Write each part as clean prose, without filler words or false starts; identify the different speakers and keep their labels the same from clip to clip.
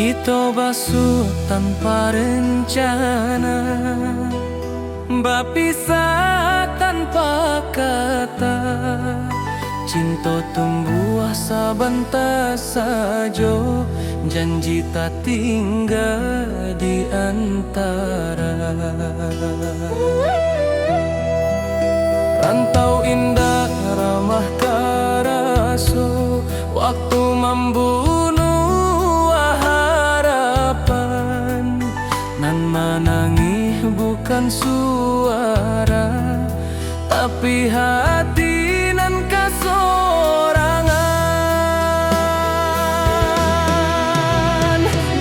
Speaker 1: Kita basuh tanpa rencana, berpisah tanpa kata. Cinta tumbuh sebentar saja, janji tak tinggal di antara. Rantau indah ramah karasa, waktu membunuh harapan. Nan menangis bukan suara, tapi hati nan kasorangan.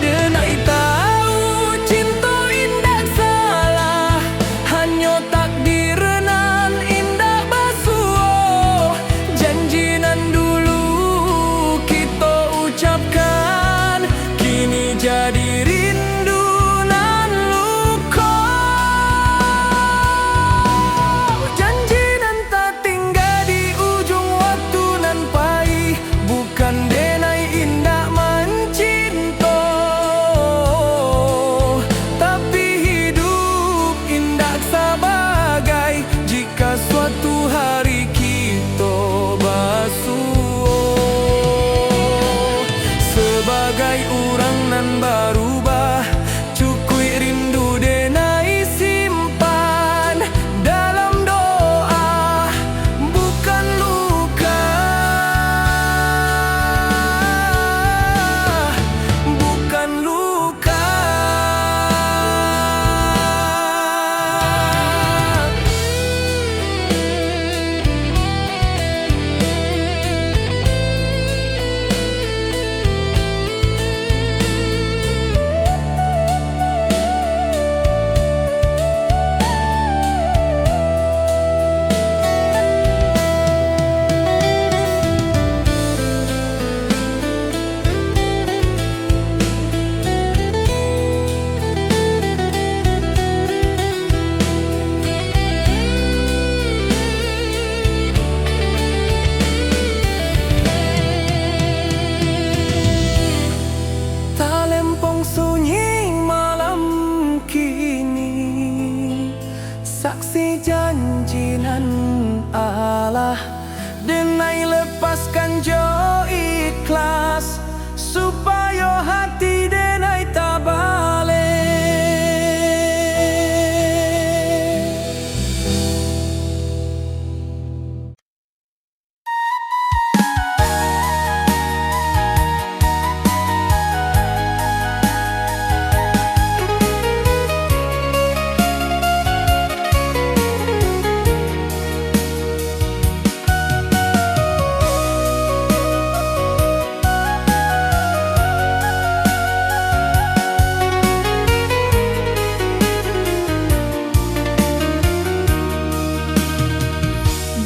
Speaker 1: Denai tahu cinta indah salah, hanya takdir nan indah basuh. Janji nan dulu kita ucapkan, kini jadi rindu nan luka. Janji nan tak tinggal di ujung waktu nan pahit, bukan denai indah mencinta, tapi hidup indah sebagai jika suatu hari kita basuh. Sebagai orang nan berubah, cukui rindu denai simpan dalam doa, bukan luka, bukan luka. Talempong sunyi malam kini, saksi janji nan Allah. Denai lepaskan jo ikhlas, supaya hati denai tak balik.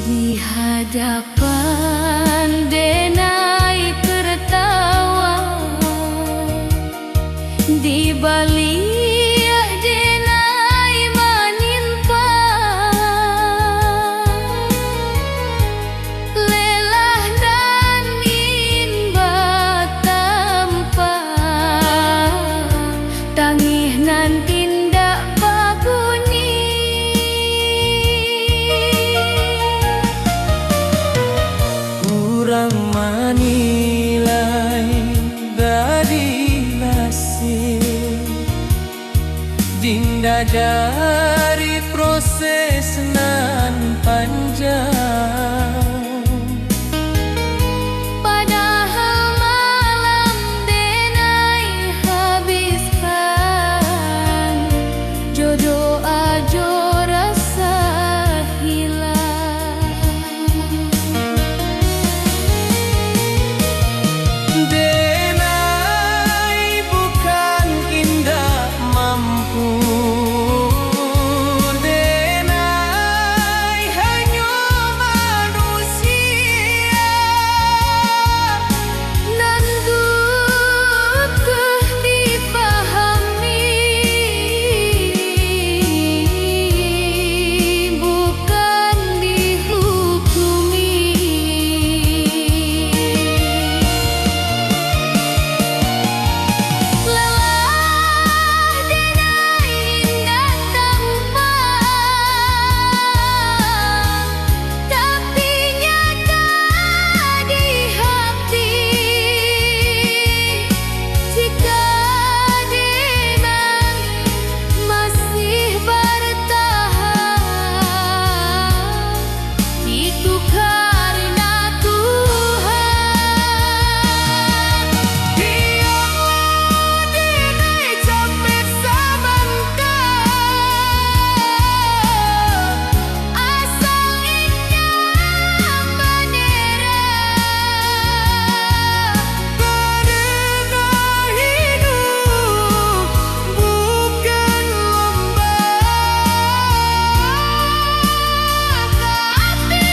Speaker 2: Di hadapan denai tertawa, di balik denai menimpa. Lelah dan inba tanpa, tangih nan tindak babunyi.
Speaker 1: Kurang menilai dari nasib, dinda dari proses nan panjang.
Speaker 2: Padahal malam denai habiskan, jodoh ajo rasa hilang.
Speaker 1: Denai bukan indah mampu
Speaker 2: karena Tuhan.
Speaker 1: Biarlah diri capek sebentar,
Speaker 2: Asal indah bendera.
Speaker 1: karena hidup bukan lomba.
Speaker 2: Tapi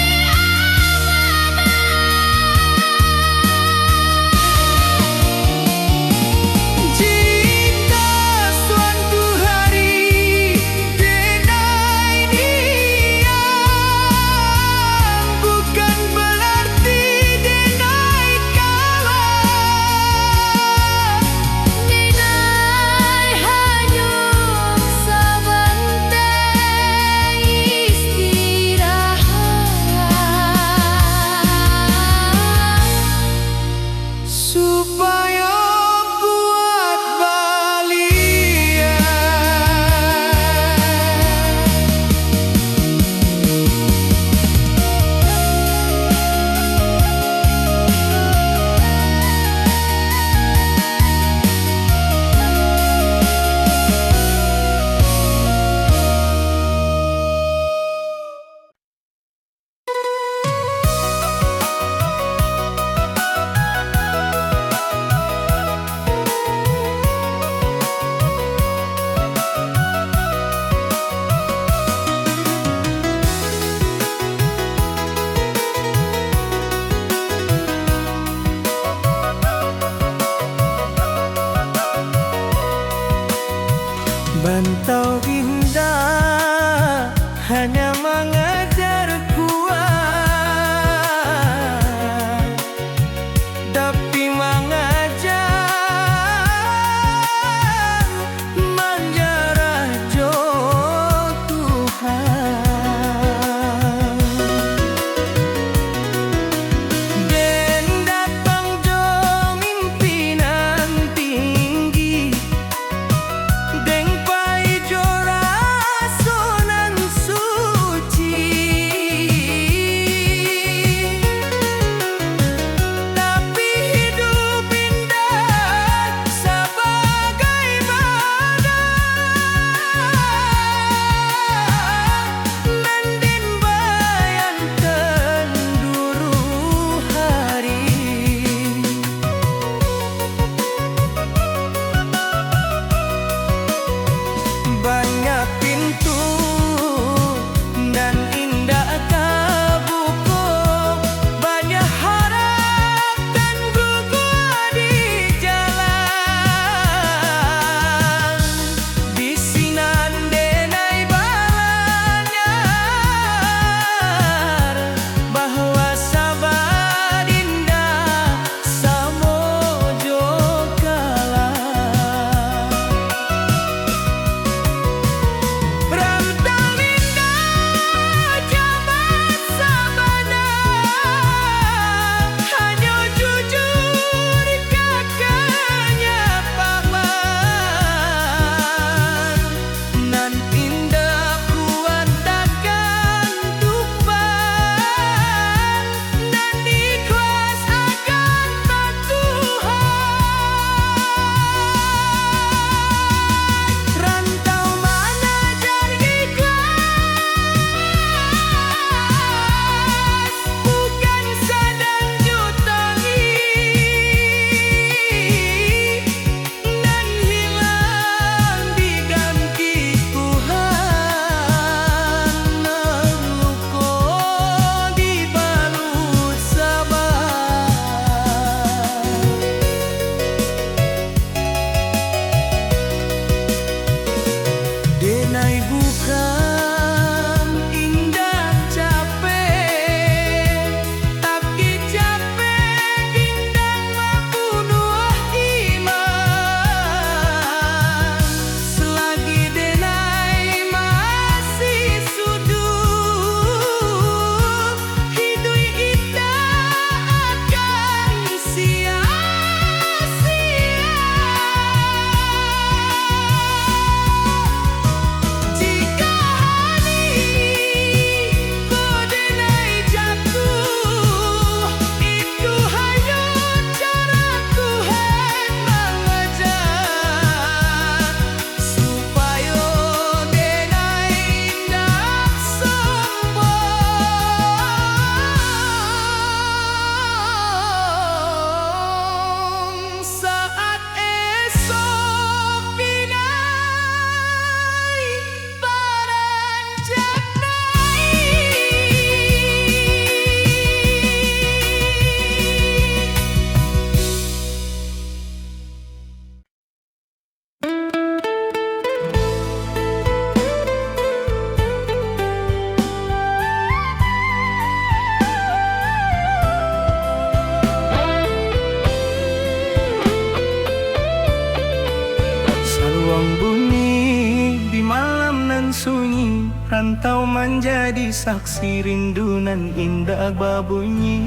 Speaker 3: rantau menjadi saksi rindu nan indah babunyi.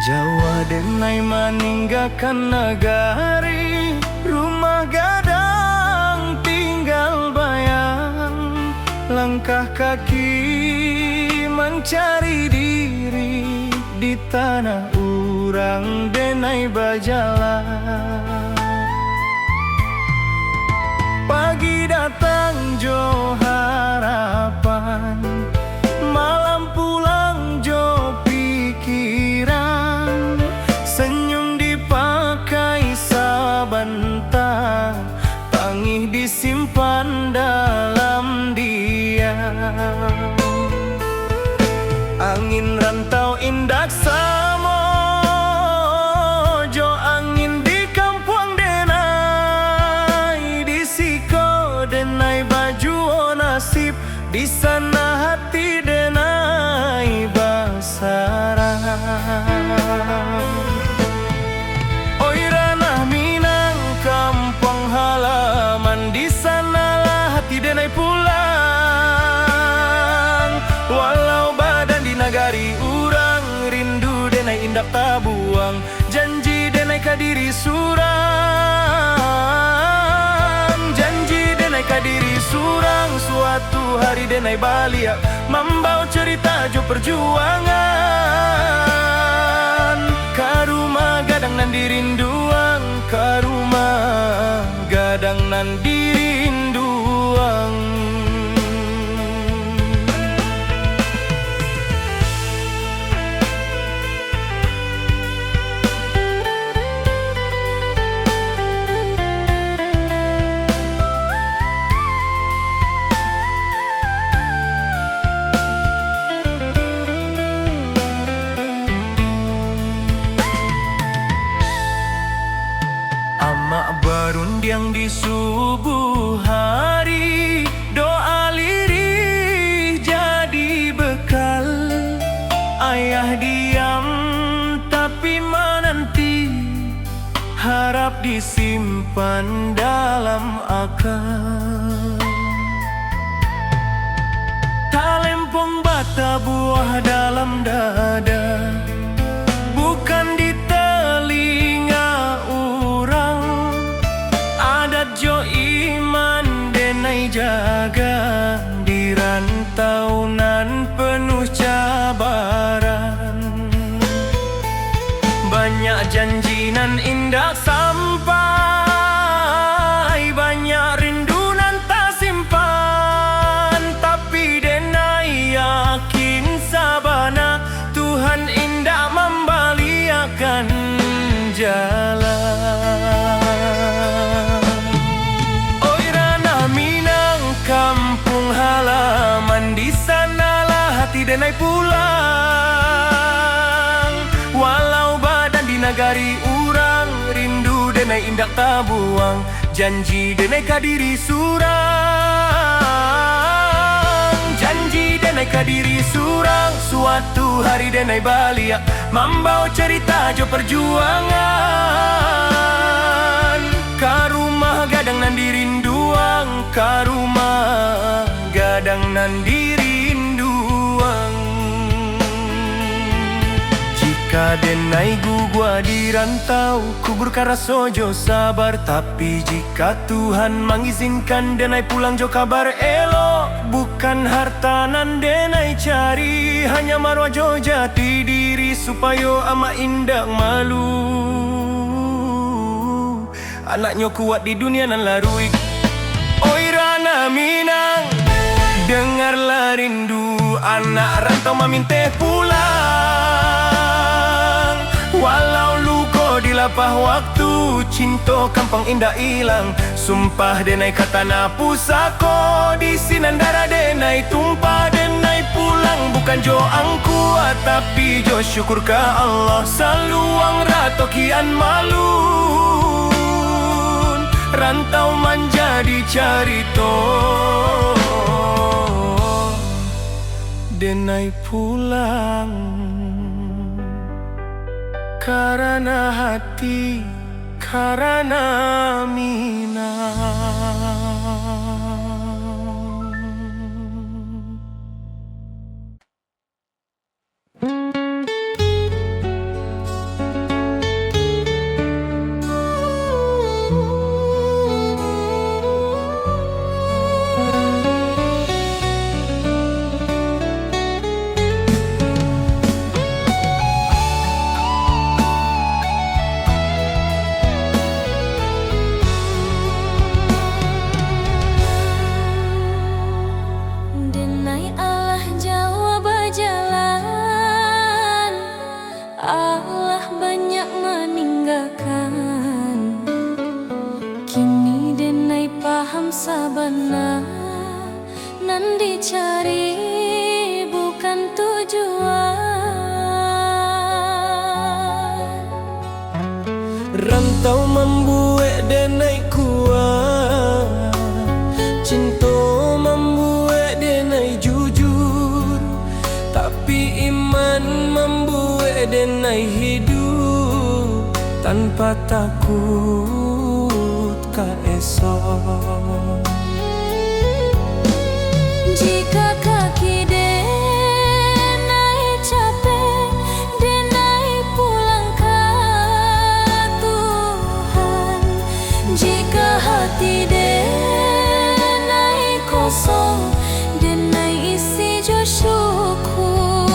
Speaker 3: Jawa denai meninggalkan negari, rumah gadang tinggal bayang. Langkah kaki mencari diri di tanah urang denai berjalan. Pagi datang jo harapan, malam pulang jo pikiran. Senyum dipakai sebentar, tangih disimpan dalam diam. Angin rantau indah samo, jo angin di kampung denai. Di siko denai baju o nasib, di sana hati denai basarang. Oi ranah Minang kampung halaman, di sanalah hati denai pulang. Walau badan di nagari urang, rindu denai indak tabuang. Janji denai kadiri surang, janji denai kadiri surang. Suatu hari denai balia, membawa cerita jo perjuangan. Karuma gadang nan dirinduang, karuma gadang nan dirinduang. Amak berundiang di subuh hari, doa lirih jadi bekal. Ayah diam tapi menanti, harap disimpan dalam akal. Talempong bata buah dalam dada, bukan di telinga urang. Adat jo iman denai jaga, di rantau nan penuh cabaran. Banyak janji nan indah sampai, banyak rindu nan tak simpan. Tapi denai yakin sabana, Tuhan indah membaliakan jalan. Oi ranah Minang kampung halaman, di sanalah hati denai pulang. Walau badan di nagari urang, rindu denai indak tabuang. Janji denai kadiri surang, janji denai kadiri surang. Suatu hari denai balia, membawa cerita jo perjuangan. Karumah gadang nan dirinduang, karumah gadang nan dirinduang. Jika denai gugua di rantau, kubur karaso jo sabar. Tapi jika Tuhan mengizinkan denai pulang jo kabar elo. Bukan harta nan denai cari, hanya marwah jo jati diri, supaya ama indah malu. Anaknya kuat di dunia nan larui. Oi ranah Minang, dengarlah rindu anak rantau memintih pulang. Walau luko di lapah waktu, cinta kampung indah hilang. Sumpah denai kata na pusako, di sinan darah denai tumpah. Denai pulang bukan jo angku, tapi jo syukur ke Allah. Saluang rato kian malun, rantau menjadi carito. Denai pulang karena hati, karena Minang.
Speaker 2: dicari bukan tujuan.
Speaker 3: Rantau membuat denai kuat, cinta membuat denai jujur, tapi iman membuat denai hidup tanpa takut ka esok.
Speaker 2: Jika kaki denai capek, denai pulang ke Tuhan. Jika hati denai kosong, denai isi jo syukur.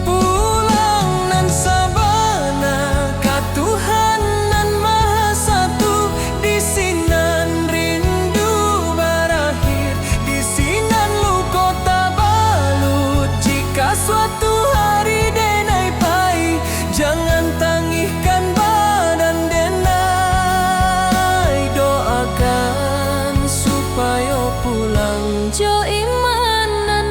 Speaker 3: Pulang nan sabana ka Tuhan nan Maha Satu, di sinan rindu berakhir, di sinan luka tabalut. Jika suatu hari denai pahit, jangan tangihkan badan denai, doakan supaya pulang.
Speaker 2: Jo iman nan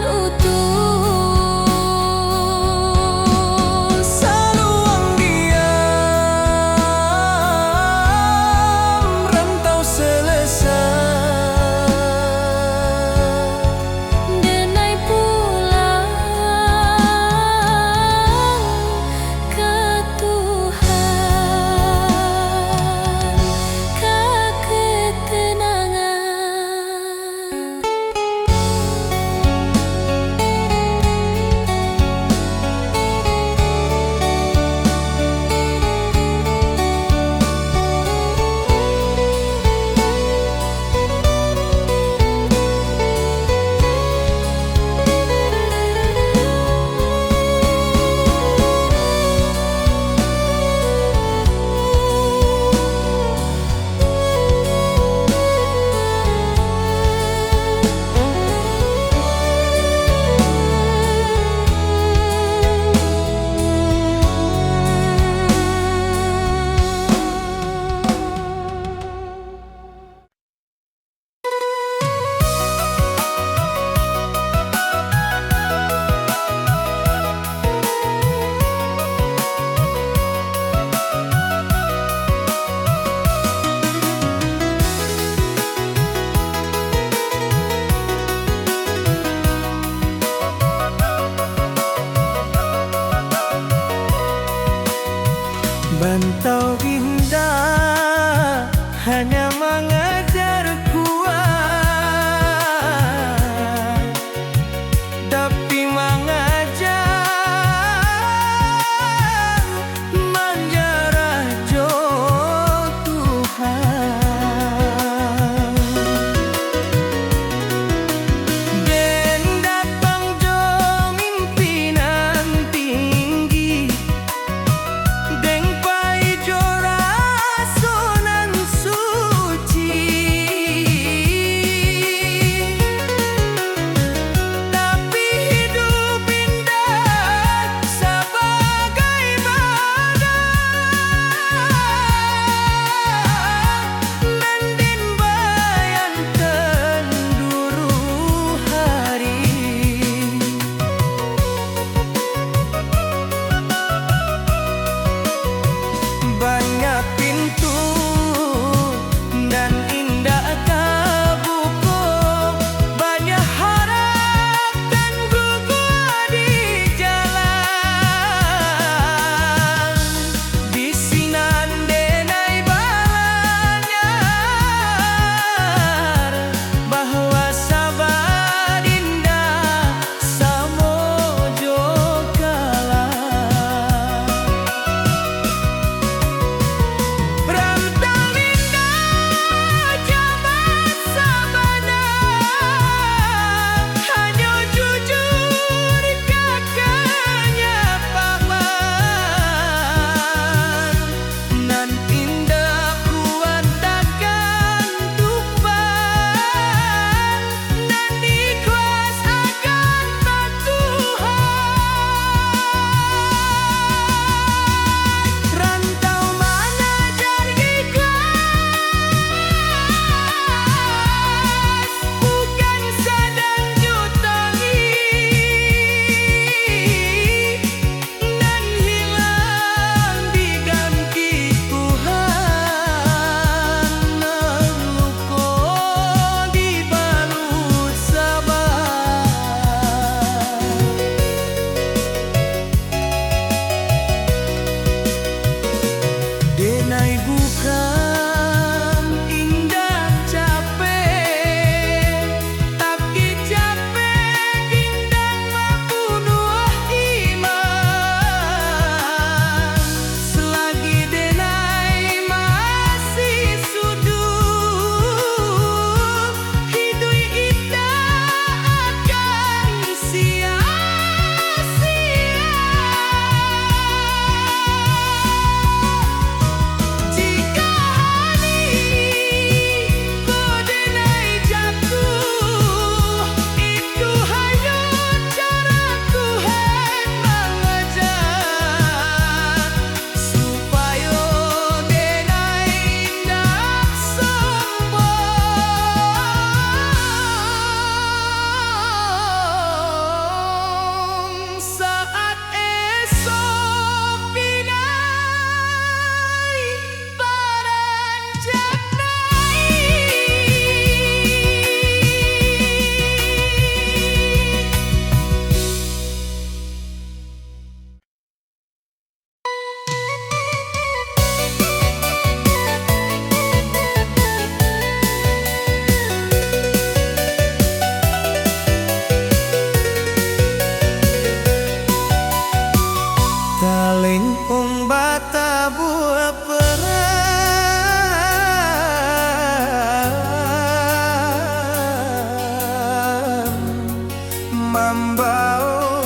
Speaker 3: mambao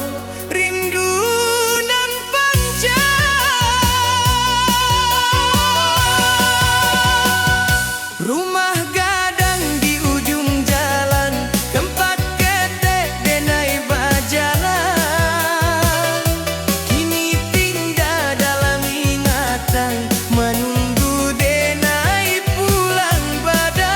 Speaker 3: rindu nan panjang. Rumah gadang di ujung jalan, tempat ketek denai bajalan, kini pindah dalam ingatan, menunggu denai pulang badang.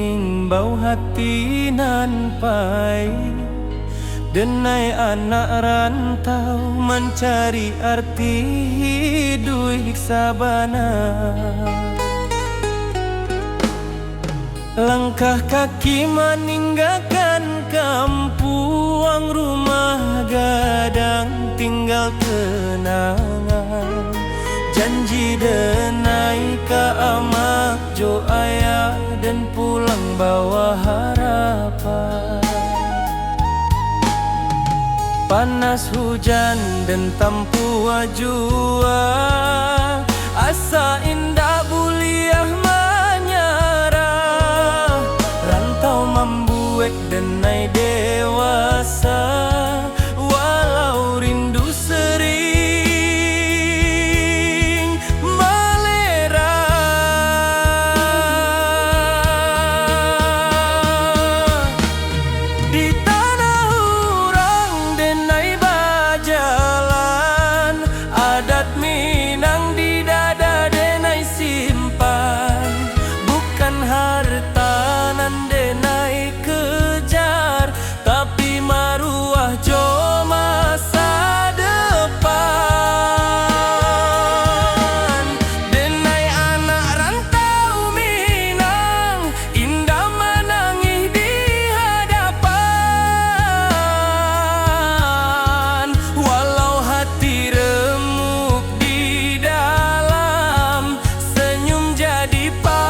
Speaker 3: ning bau hati nan pai. Denai anak rantau mencari arti hidup sabana. Langkah kaki meninggalkan kampung, rumah gadang tinggal kenangan. Janji denai ka amak jo ayah dan pulang bawa harapan. Panas hujan dan tampu jua, asa indah buliah menyerah. Rantau membuat denai dewasa, walau rindu sering melera. Di tanah urang denai bajalan, adat Minang di dada denai simpan. Bukan harta nan denai kejar, tapi maruah jo masa depan. Denai anak rantau Minang, indah menangis di hadapan. Walau hati remuk di dalam, senyum jadi pakaian.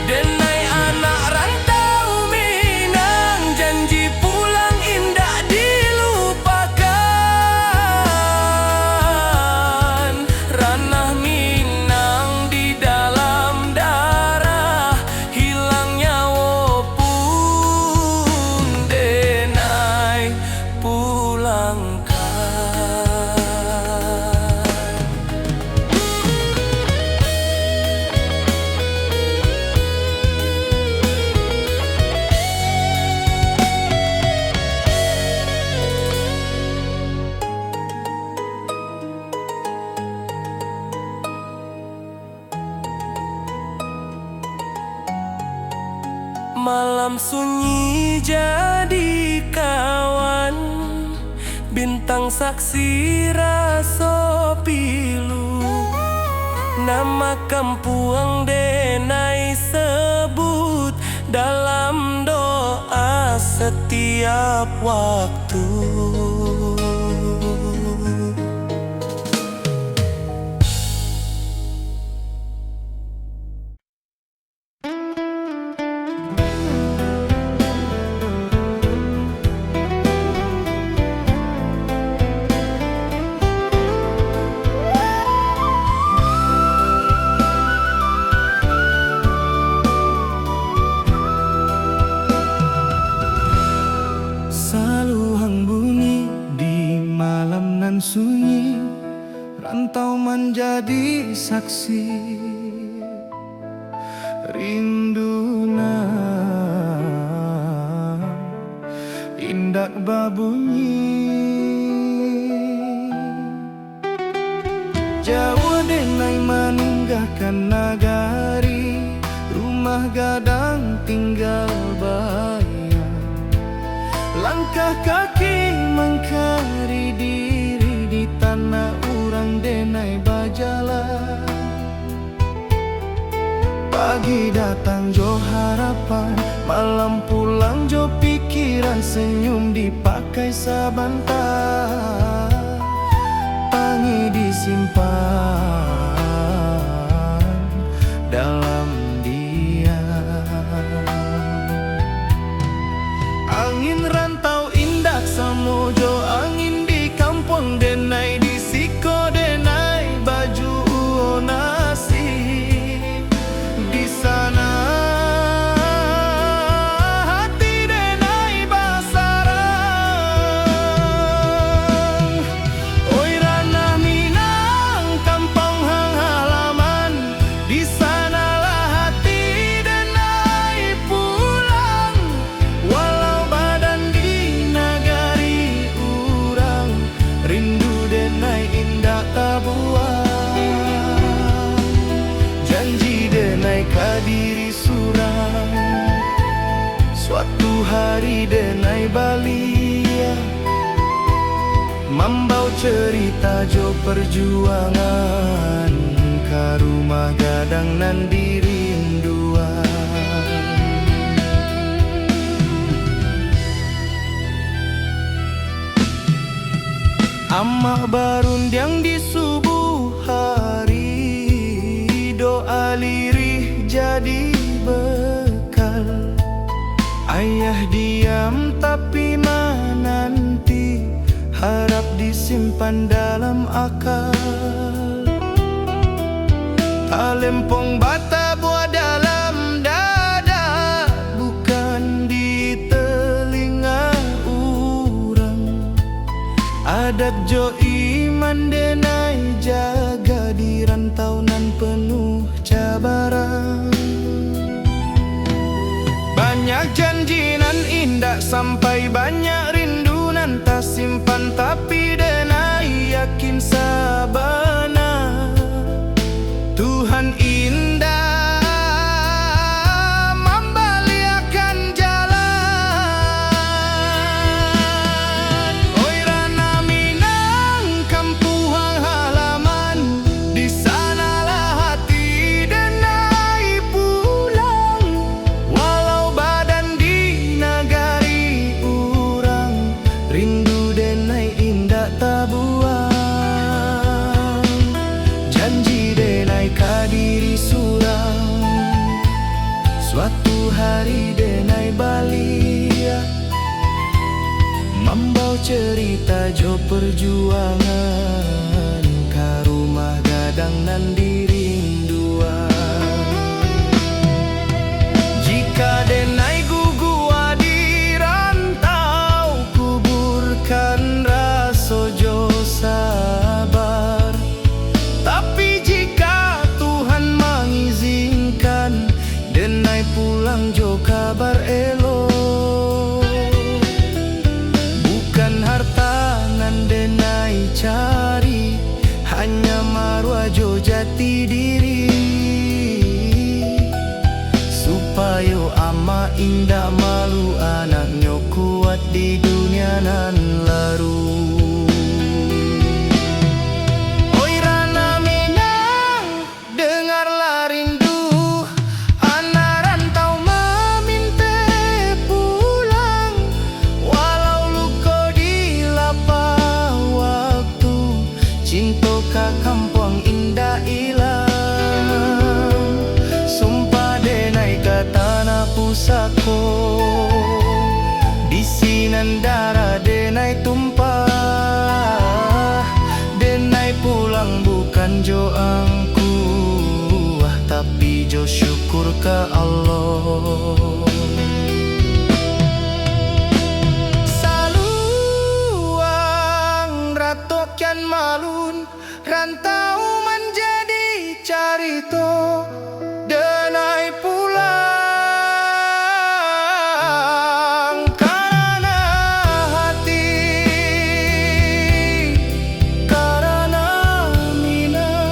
Speaker 3: Denai anak rantau Minang, janji pulang indah dilupakan. Ranah Minang di dalam darah, hilang nyawa pun denai pulangkan. Malam sunyi jadi kawan, bintang saksi raso pilu. Nama kampung denai sebut dalam doa setiap waktu. Saluang bunyi di malam nan sunyi, rantau menjadi saksi. Rindu nan indak babunyi, Jawa denai meninggalkan nagari, rumah gadang tinggal bayang. Langkah kaki mengkari diri di tanah urang denai bajalan. Pagi datang jo harapan, malam pulang jo pikiran. Senyum dipakai sabantah, pangi disimpan dalam diam. Angin rantau indak samojo, angin di kampung denai di siko denai baju nasi. Di sana hati denai basarang. Oi ranah Minang, kampung hang hari denai balia, mambau cerita jo perjuangan, ka rumah gadang nan dirinduan. Amma barundiang di subuh hari, doa lirih jadi bekal. Ayah diam tapi menanti, harap disimpan dalam akal. Talempong bata buah dalam dada, bukan di telinga urang. Adat jo iman denai jaga di rantau nan penuh cabaran. Banyak janji nan indah sampai banyak rindu nan tak simpan, tapi denai yakin sabana Tuhan indah membaliakan jalan. Oi Rana Minang kampung halaman, di sanalah hati denai pulang. Walau badan di nagari urang, rindu denai indah tak buang. Janji denai kadiri surang, suatu hari denai balia, mambau cerita jo perjuangan, ka rumah gadang nan dirinduan. Jika denai gugua di rantau, kuburkan raso jo sabar. Tapi jika Tuhan mengizinkan, denai pulang jo kabar elok. Bukan harta nan denai cari, hanya marwah jo jati diri. Supaya ama indah malu anaknya kuat di dunia nan laru. Oi Rana Minang, dengarlah rindu anak rantau meminta pulang. Walau luka di lapah waktu, cinta ka kampung indah ilang. Sumpah denai ka tanah pusako, di sinan darah denai tumpah. Denai pulang bukan jo angku, tapi jo syukur ke Allah. Saluang ratokan malun, rantau menjadi carito. Denai pulang karena hati, karena Minang.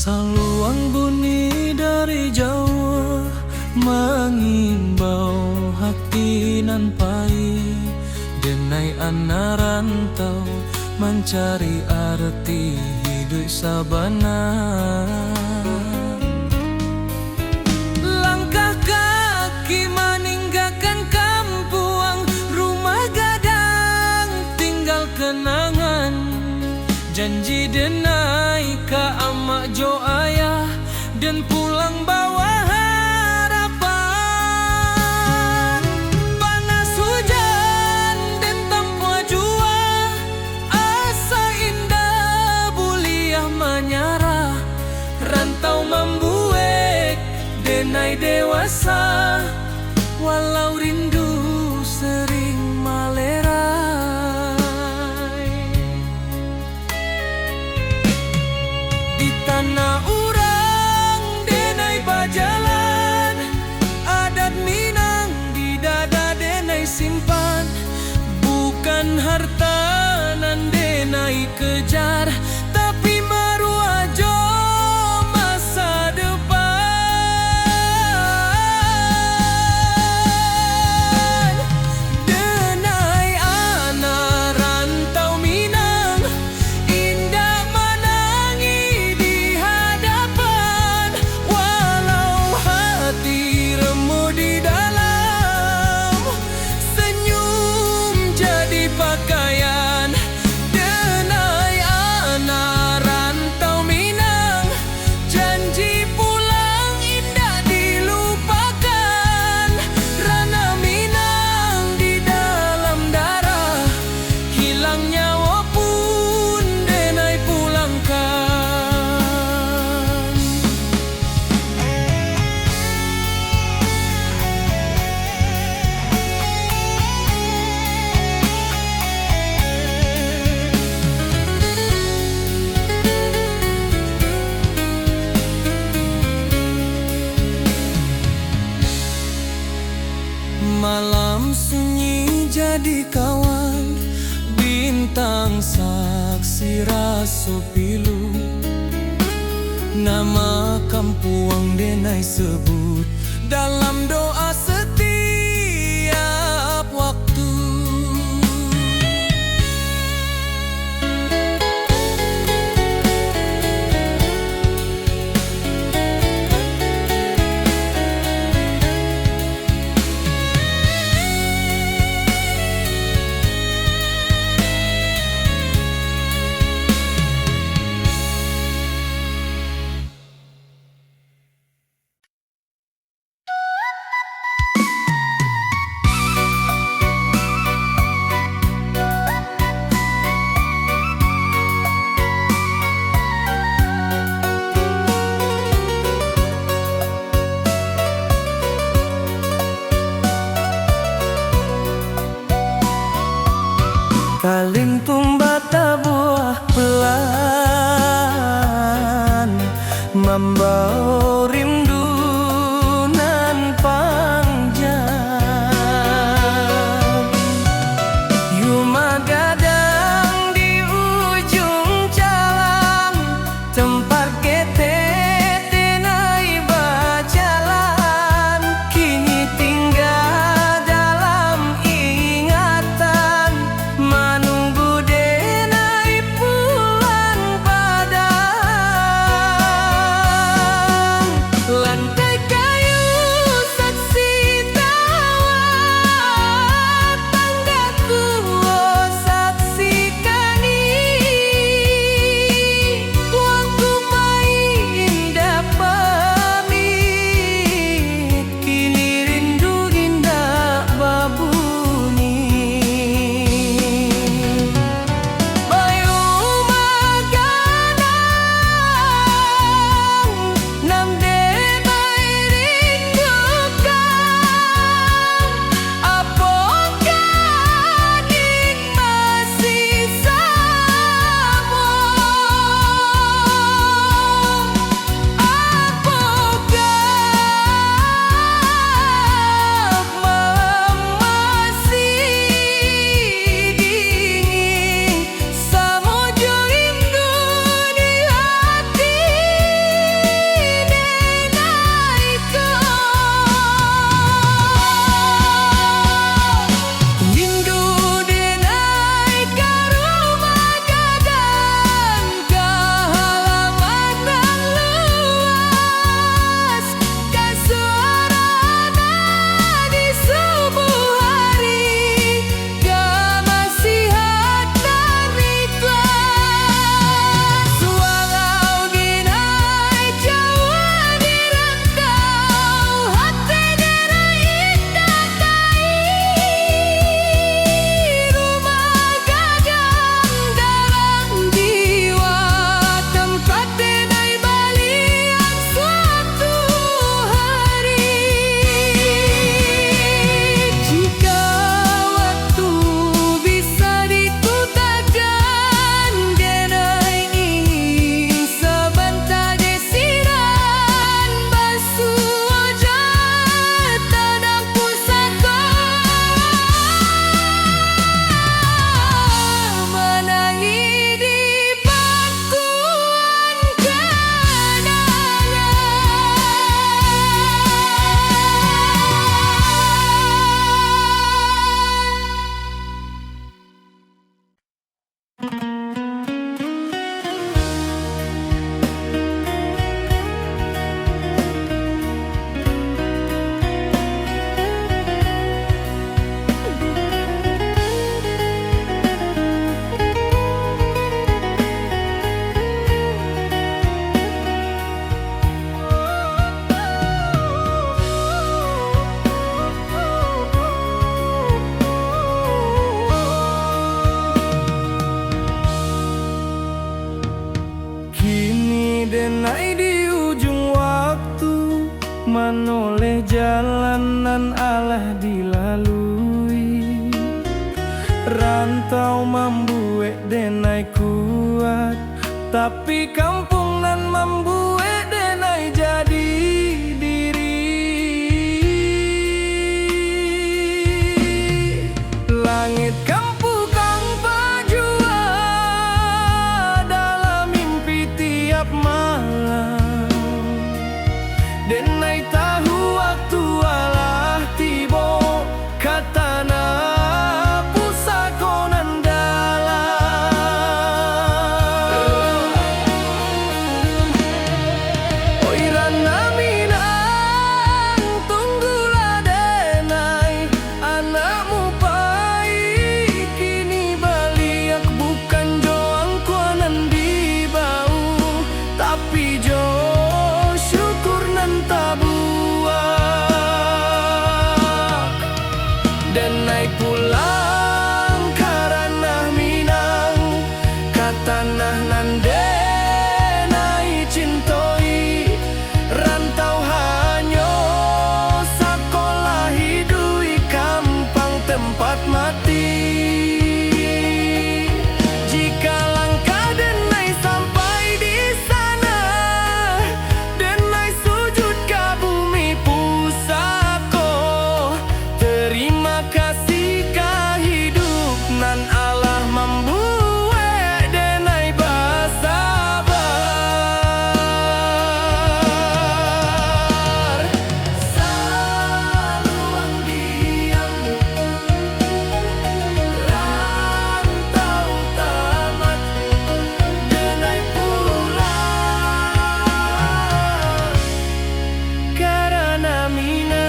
Speaker 3: Saluang bunyi dari jauh, mengimbau hati nan pahit. Denai anak rantau mencari arti hidup sabana. Langkah kaki meninggalkan kampung, rumah gadang tinggal kenangan. Janji denai ka amak jo ayah, dan pulang bawa harapan. denai dewasa, walau rindu sering malerai. Di tanah urang denai bajalan, adat Minang di dada denai simpan. Bukan harta nan denai kejar, tapi maruajo masa depan. Denai anak rantau Minang, indah menangi di hadapan. Walau hati remuk di dalam, senyum jadi pakaian. Denai anak rantau Minang, janji pulang indah dilupakan. Rana Minang di dalam darah, hilang nyawa pun denai pulangkan. Malam sunyi jadi kawan, bintang saksi raso pilu. Nama kampuang denai sebut dalam doa setiap waktu. Kalimpung bata buah pelan, membawa rindu nan panjang. Yuma gadang di ujung jalan, tempat kita denai berjalan. Kini tinggal dalam ingatan, menunggu denai pulang padang. denai di ujung waktu, manoleh jalanan alah dilalui. Rantau membuat denai kuat, tapi kampung nan membuat denai jadi diri. Langit kampung kang pajua dalam mimpi tiap malam. Denai tahu waktu alah tibo, katana pusako nan dalam. Oi rana minang, tunggulah denai, anakmu pai kini baliak, bukan joang kuanan di bau, tapi jo syukur nan tabuak. Denai pulang karena minang, katanah nan denai cintoi. Rantau hanyo sakolah hidui kampang tempat mati. Jika langkah denai sampai di sana, denai sujud ke bumi pusako. Terima kasih ka hidup nan Allah membuat denai bersabar. Saluang diam, rantau tamat, denai pulang karena minang.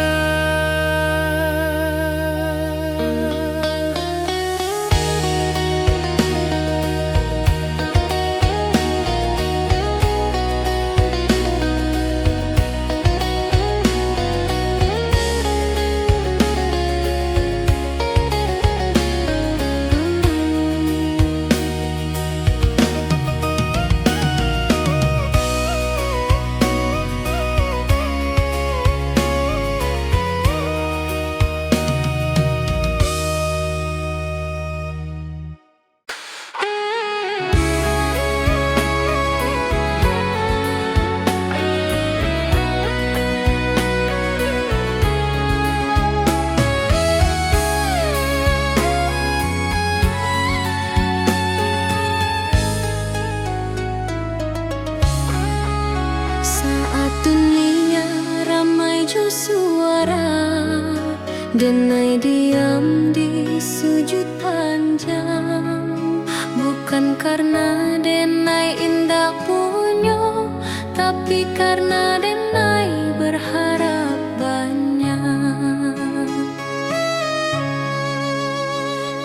Speaker 2: Saat dunia ramai jo suara, denai diam di sujud panjang. Bukan karena denai indah punyo, tapi karena denai berharap banyak.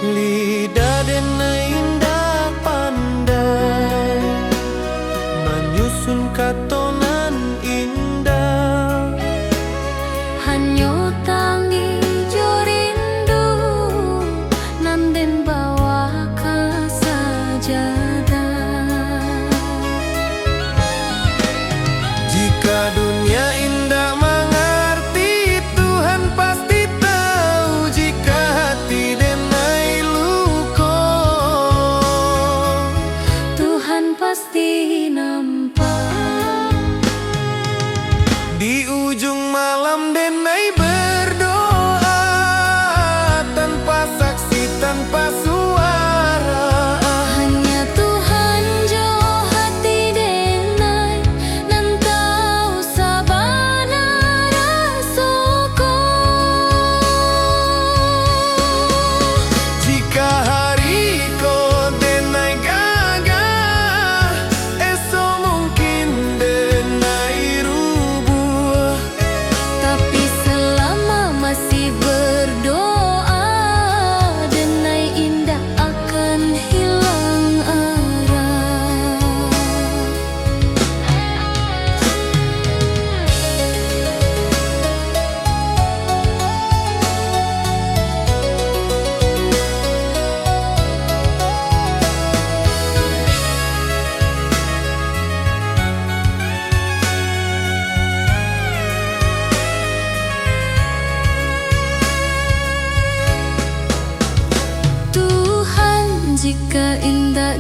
Speaker 3: Lidah denai indah pandai, menyusun katonan indah.
Speaker 2: Hanyo tangi jo rindu, nanden bawa ke sajadah.
Speaker 3: Jika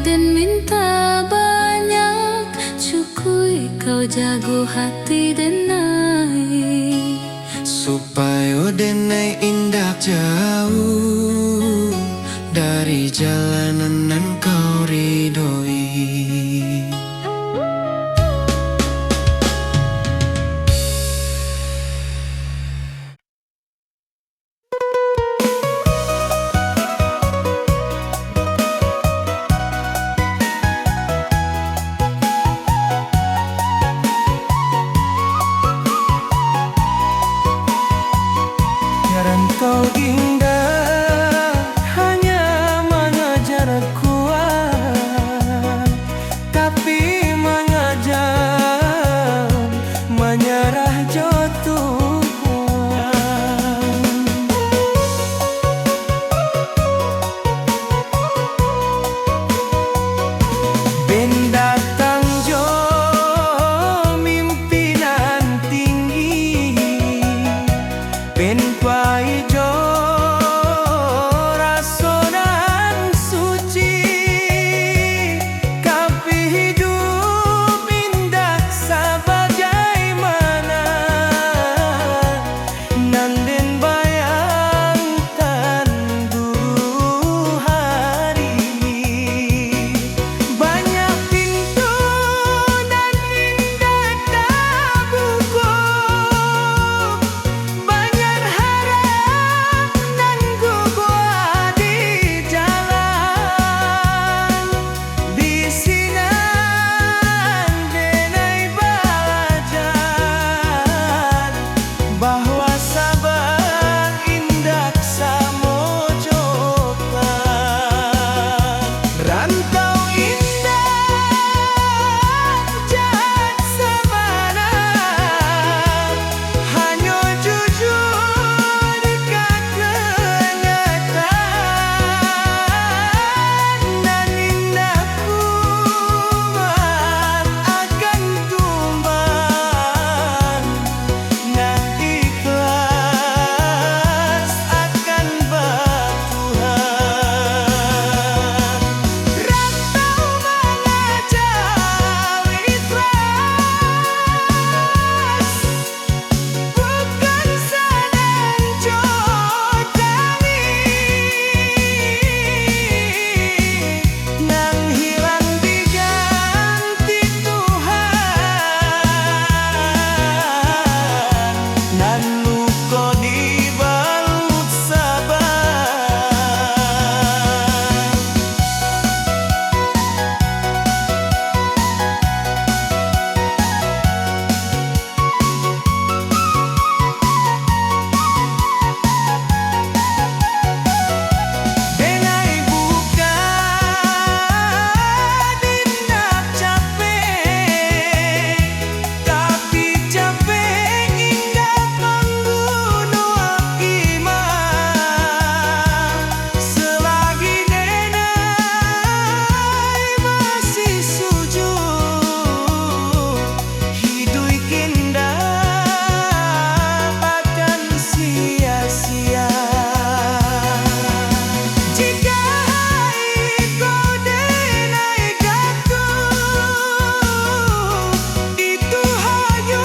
Speaker 2: dan minta banyak, cukui kau jago hati denai,
Speaker 1: supaya denai indah jauh dari jalanan nan kau ridhoi.
Speaker 3: Rantau indah hanya mengajar kuat, tapi mengajar menyerah jo Tuhan. Ben datang jo mimpinan tinggi, ben paijo rasonan suci, tapi hidup indah sebagaimana nanden bayangkan dulu hari. Banyak pintu dan indah terbuka, banyak harap dan gugua di jalan. Di sinan denai belajar bahwa sabar indah samojoklan. Rantau indah jat samana, hanya jujur dekat kenyataan, dan indah kuat akan tumbang, nah ikhlas akan bertuhan. Rantau mengajar ikhlas, bukan senang jodohi, nang hilang diganti Tuhan, nan luka dibalut sabar. Denai buka dindak capek, tapi capek hingga membunuh iman. Selagi denai masih sujud, hidup indah akan sia-sia. Jika kau denai jatuh, itu hanya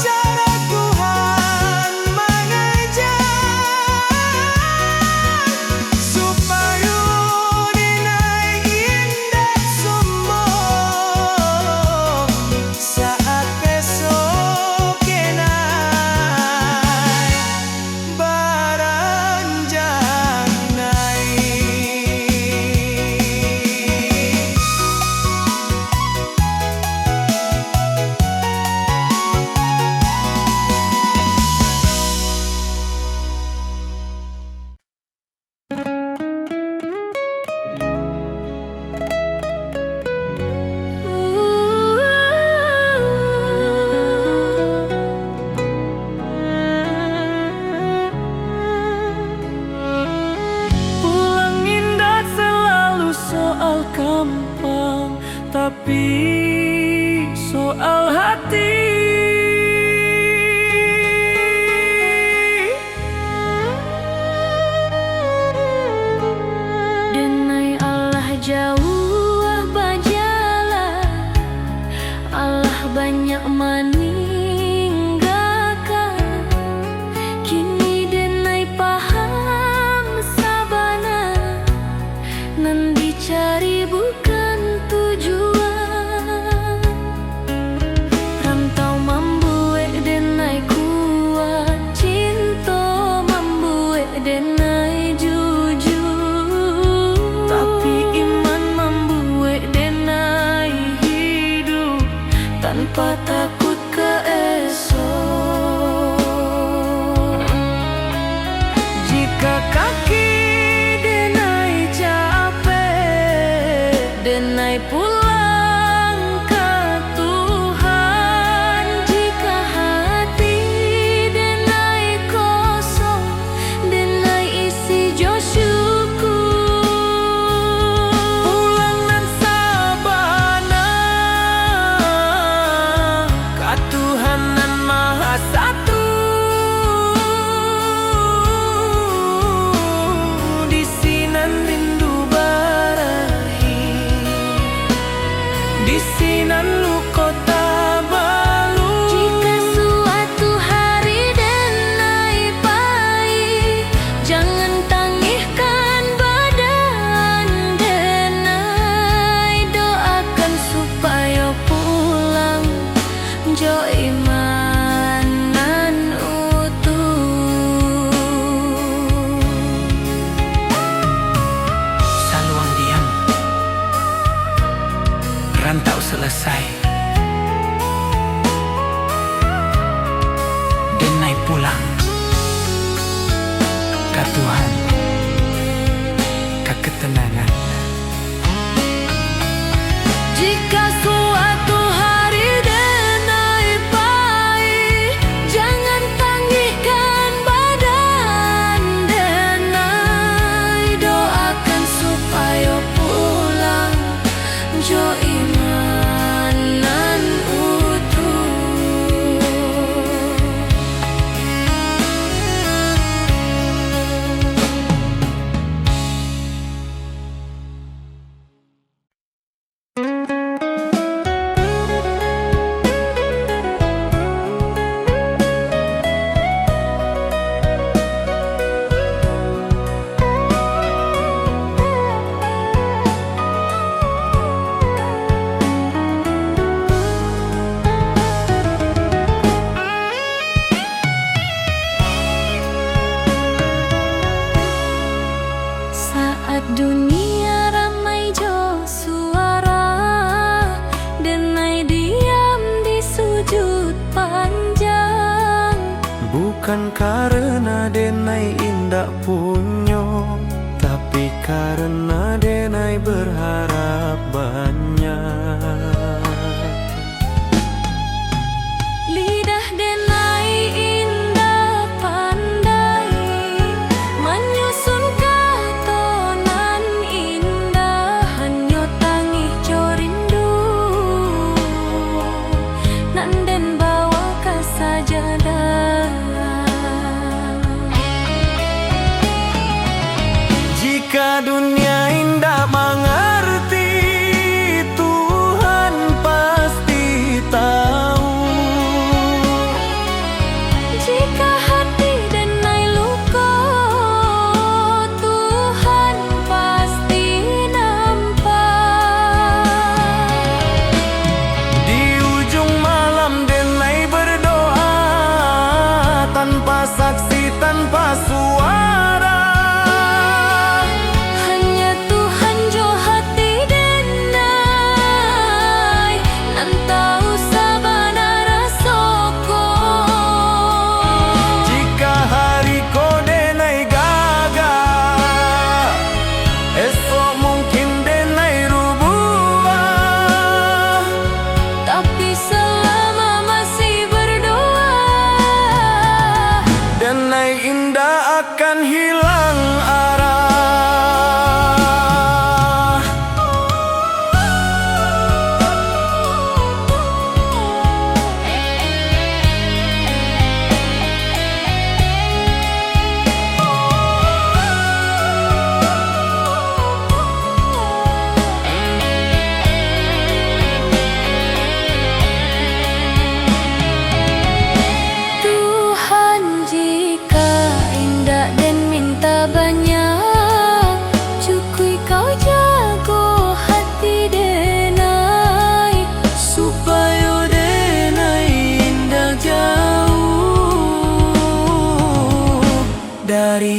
Speaker 3: cara Tuhan mengajar, supaya denai indah sombong saat besok kenai beranjak naik. Pulang indah selalu soal gampang, tapi soal hati.
Speaker 2: denai Allah jauh banyak meninggalkan. Kini denai paham sabana, nan dicari bukan tujuan. Rantau membuat denai kuat, cinta membuat denai jujur. Tapi iman membuat denai hidup tanpa takut ke esok. Jika kaki denai capek, denai pulang ke Tuhan. Jika hati denai kosong, denai isi jo syukur.
Speaker 3: Pulang nan sabana ka Tuhan nan Maha Satu. Di sinan rindu barahi, di sinan luko tabalu.
Speaker 2: Jika suatu hari denai pahit, jangan tangihkan badan denai. Doakan supaya pulang jo iman nan utuh.
Speaker 3: Saluang diam, rantau selesai, denai pulang ke Tuhan, ke ketenangan.
Speaker 2: Jika suatu hari denai pahit, jangan tangihkan badan denai. Doakan supaya pulang jo iman nan utuh. Saat dunia ramai jo suara, denai diam di sujud panjang.
Speaker 3: Bukan karena denai indak punyo, tapi karena denai berharap banyak.
Speaker 2: Lidah denai indah pandai, menyusun katonan indah. Hanya tangih jo rindu, nan den bawa ke sajadah.
Speaker 3: Jika dunia indah mengerti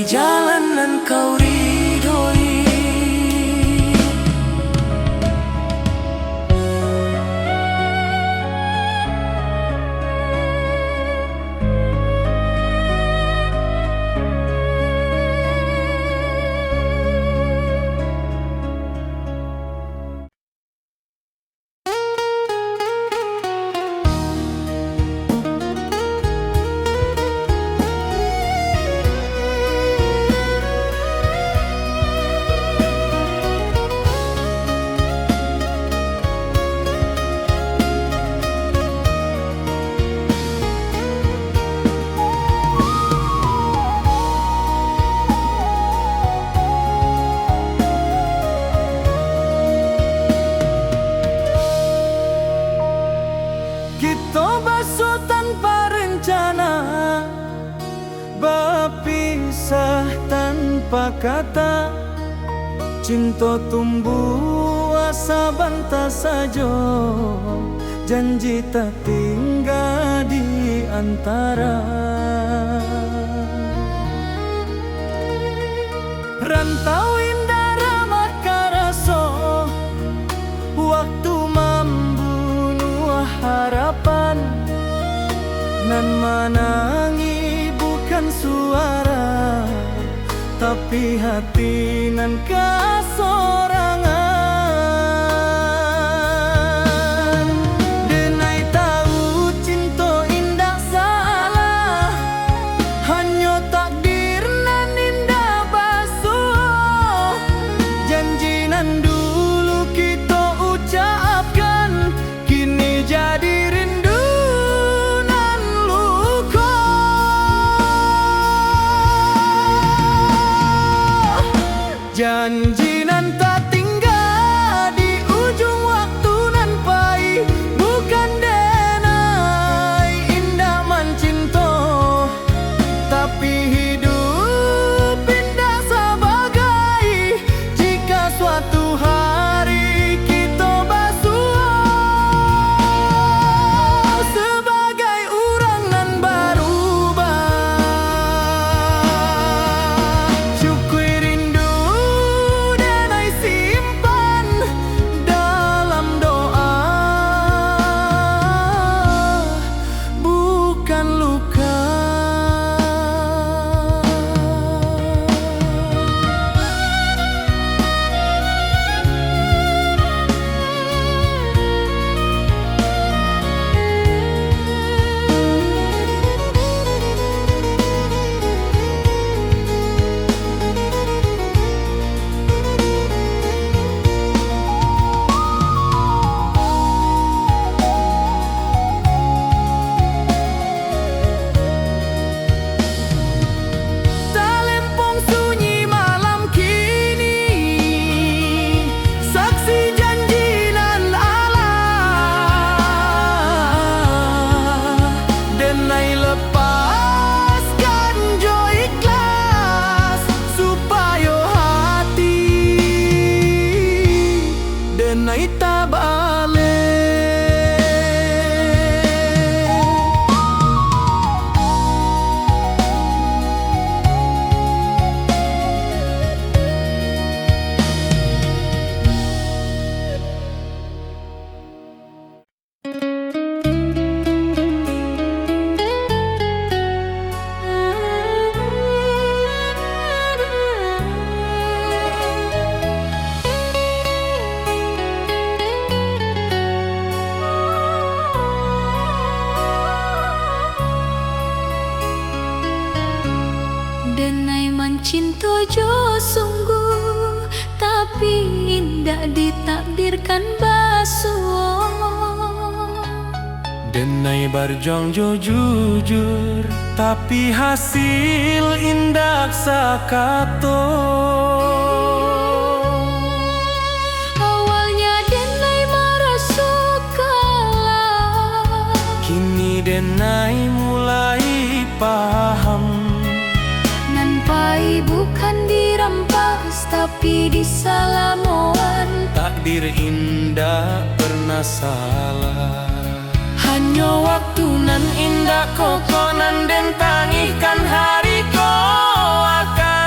Speaker 3: dari jalanan kau ridhoi. Kita basuh tanpa rencana, berpisah tanpa kata. Cinta tumbuh asa bantah saja, janji tak tinggal di antara. Rantau indah ramah karaso, waktu membunuh harapan. Nan menangi bukan suara, tapi hati nan kasorangan. Denai tahu cinta indah salah, hanya takdir nan indah basuh. Janji nan dulu kita ucapkan, kini jadi rindu nan luka. Janji nan tak tinggal di ujung waktu nan pahit, bukan denai indah mencinta, tapi hidup indah sebagai jika suatu hari kita basuh sebagai orang nan berubah. Syukur rindu denai simpan dalam doa, bukan luka. Talempong sunyi malam kini, saksi janji nan Allah. Denai lepaskan jo ikhlas, supaya hati denai tak balik.
Speaker 2: Denai mencinta jo sungguh, tapi indah ditakdirkan basuh.
Speaker 3: Denai berjuang jo jujur, tapi hasil indah sakato.
Speaker 2: Awalnya denai merasa kalah,
Speaker 3: Kini denai mulai paham,
Speaker 2: nan pai bukan dirampas tapi disalamoan.
Speaker 3: takdir indah pernah salah. Hanya waktu nan indah koko nan den tangihkan hari ko akan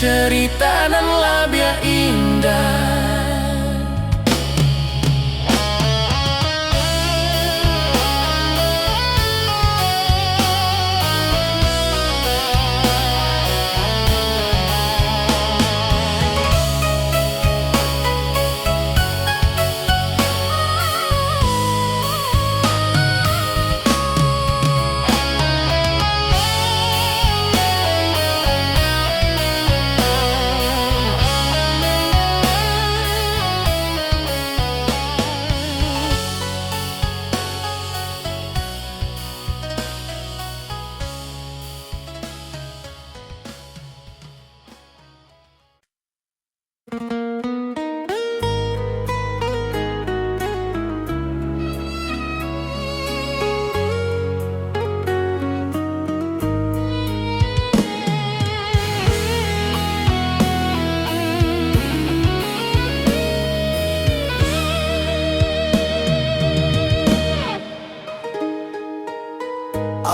Speaker 3: cerita nan labia indah.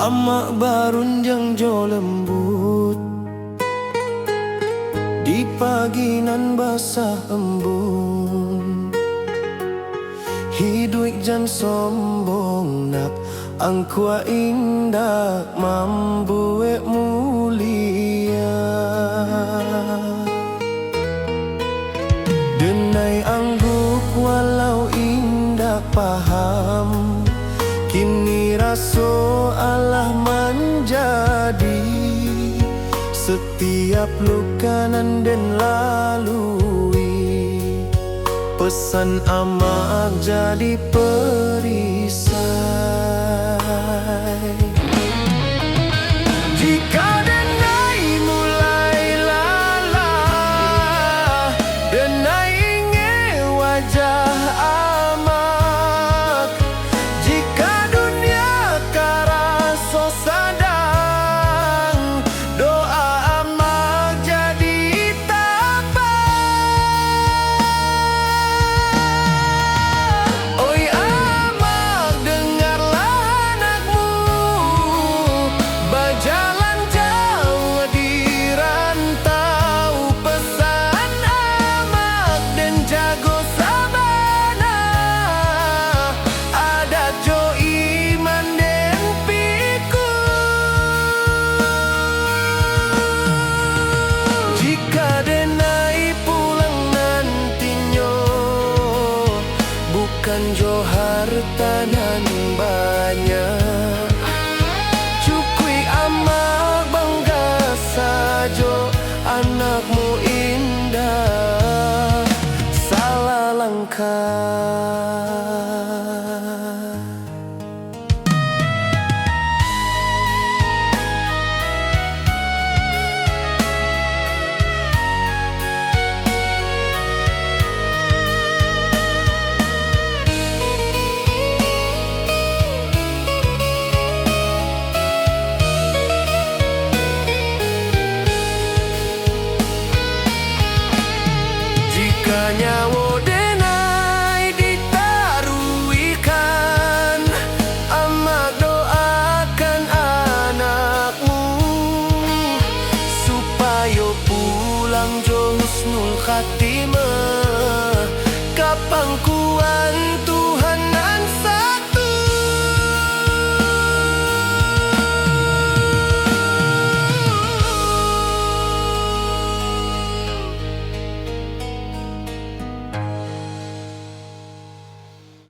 Speaker 3: Amak barun yang jo lembut di pagi nan basah embun. Hidup jan sombong nak angkua indah mambuek mulia. Denai angguk walau indah paham, kini raso Allah menjadi setiap luka nan den lalui. Pesan amak jadi perisai. Jika denai mulai lalah, denai ingin wajah amak. Jika dunia karaso sadang, doa amak jadi tapak. Oi amak, dengarlah anakmu berjalan jauh di rantau. Pesan amak dan jago sabana, ada jo iman den piku. Jika denai pulang nantinya, bukan jo harta nan banyak,